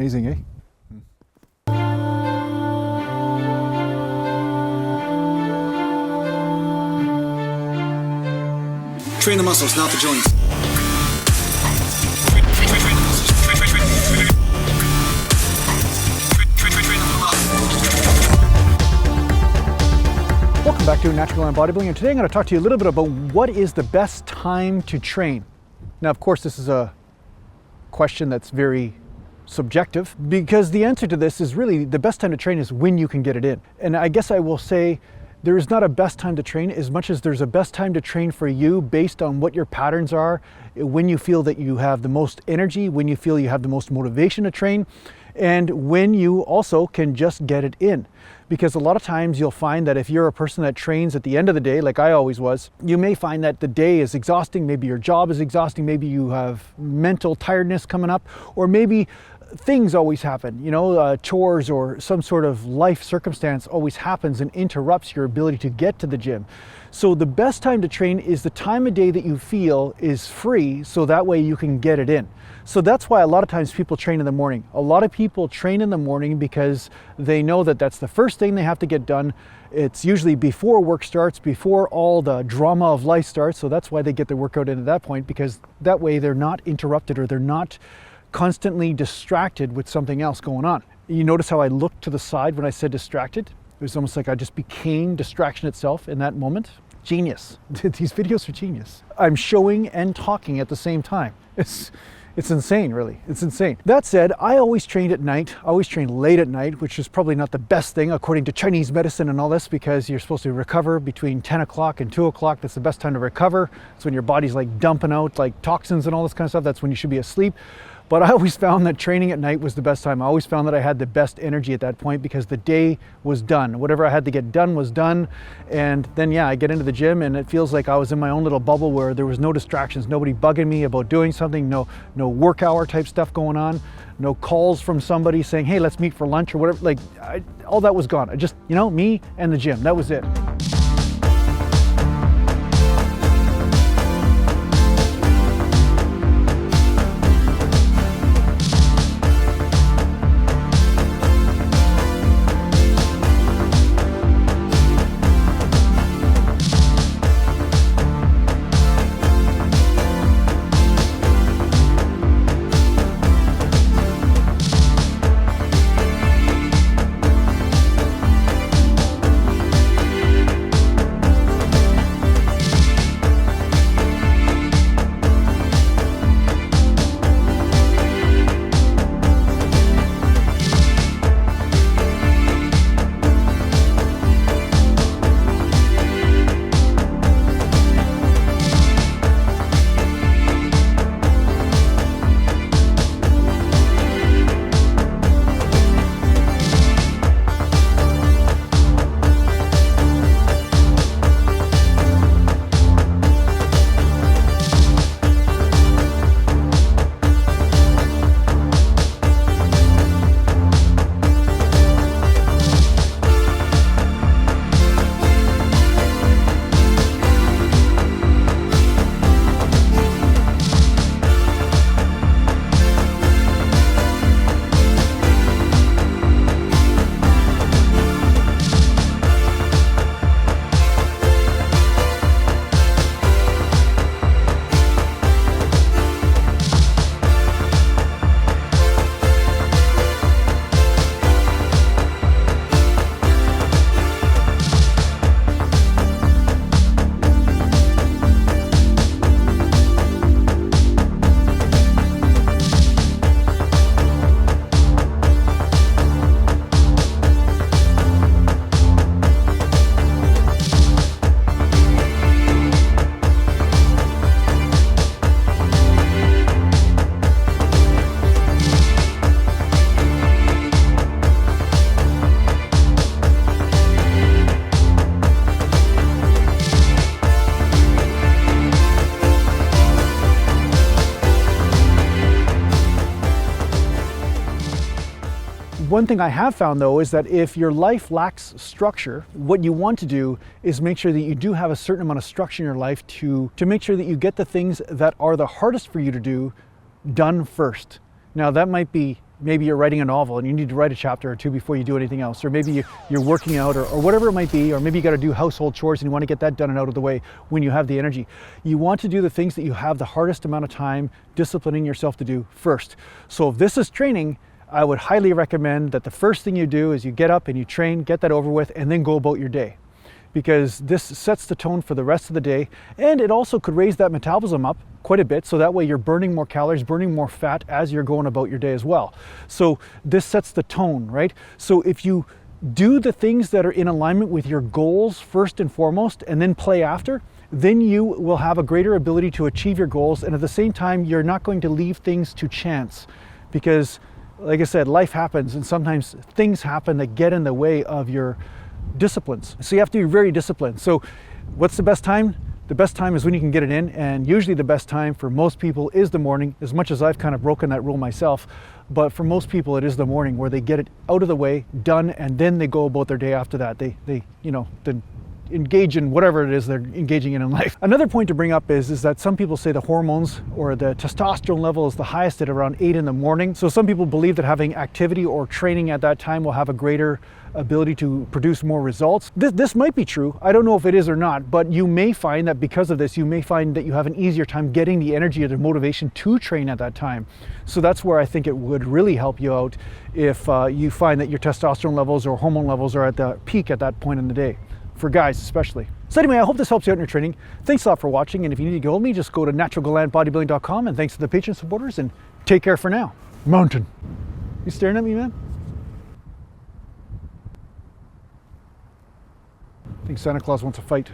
Amazing, eh? Train the muscles, not the joints. Welcome back to Natural Gallant Bodybuilding, and today I'm going to talk to you a little bit about what is the best time to train. Now, of course, this is a question that's very subjective, because the answer to this is really the best time to train is when you can get it in. And I guess I will say there is not a best time to train as much as there's a best time to train for you based on what your patterns are, when you feel that you have the most energy, when you feel you have the most motivation to train, and when you also can just get it in. Because a lot of times you'll find that if you're a person that trains at the end of the day, like I always was, you may find that the day is exhausting, maybe your job is exhausting, maybe you have mental tiredness coming up, or maybe things always happen, chores or some sort of life circumstance always happens and interrupts your ability to get to the gym. So the best time to train is the time of day that you feel is free, so that way you can get it in. So that's why a lot of times people train in the morning. A lot of people train in the morning because they know that that's the first thing they have to get done. It's usually before work starts, before all the drama of life starts. So that's why they get their workout in at that point, because that way they're not interrupted or they're not constantly distracted with something else going on. You notice how I looked to the side when I said distracted? It was almost like I just became distraction itself in that moment. Genius. These videos are genius. I'm showing and talking at the same time. It's insane, really. It's insane. That said, I always trained at night. I always trained late at night, which is probably not the best thing according to Chinese medicine and all this, because you're supposed to recover between 10 o'clock and 2 o'clock. That's the best time to recover. It's when your body's like dumping out like toxins and all this kind of stuff. That's when you should be asleep. But I always found that training at night was the best time. I always found that I had the best energy at that point because the day was done. Whatever I had to get done was done. And then, yeah, I get into the gym and it feels like I was in my own little bubble where there was no distractions, nobody bugging me about doing something, no work hour type stuff going on, no calls from somebody saying, hey, let's meet for lunch or whatever. All that was gone. I just, me and the gym, that was it. One thing I have found though is that if your life lacks structure, what you want to do is make sure that you do have a certain amount of structure in your life to make sure that you get the things that are the hardest for you to do done first. Now that might be maybe you're writing a novel and you need to write a chapter or two before you do anything else, or maybe you're working out, or whatever it might be, or maybe you got to do household chores and you want to get that done and out of the way when you have the energy. You want to do the things that you have the hardest amount of time disciplining yourself to do first. So if this is training, I would highly recommend that the first thing you do is you get up and you train, get that over with, and then go about your day, because this sets the tone for the rest of the day, and it also could raise that metabolism up quite a bit, so that way you're burning more calories, burning more fat as you're going about your day as well. So this sets the tone, right? So if you do the things that are in alignment with your goals first and foremost, and then play after, then you will have a greater ability to achieve your goals, and at the same time, you're not going to leave things to chance, because like I said, life happens, and sometimes things happen that get in the way of your disciplines. So you have to be very disciplined. So what's the best time? The best time is when you can get it in, and usually the best time for most people is the morning, as much as I've kind of broken that rule myself. But for most people it is the morning, where they get it out of the way, done, and then they go about their day after that. They engage in whatever it is they're engaging in life. Another point to bring up is that some people say the hormones or the testosterone level is the highest at around 8 in the morning. So some people believe that having activity or training at that time will have a greater ability to produce more results. This might be true. I don't know if it is or not, but you may find that because of this, you may find that you have an easier time getting the energy or the motivation to train at that time. So that's where I think it would really help you out if you find that your testosterone levels or hormone levels are at the peak at that point in the day, for guys especially. So anyway, I hope this helps you out in your training. Thanks a lot for watching, and if you need to get hold of me, just go to naturalgallantbodybuilding.com, and thanks to the Patreon supporters, and take care for now. Mountain. You staring at me, man? I think Santa Claus wants a fight.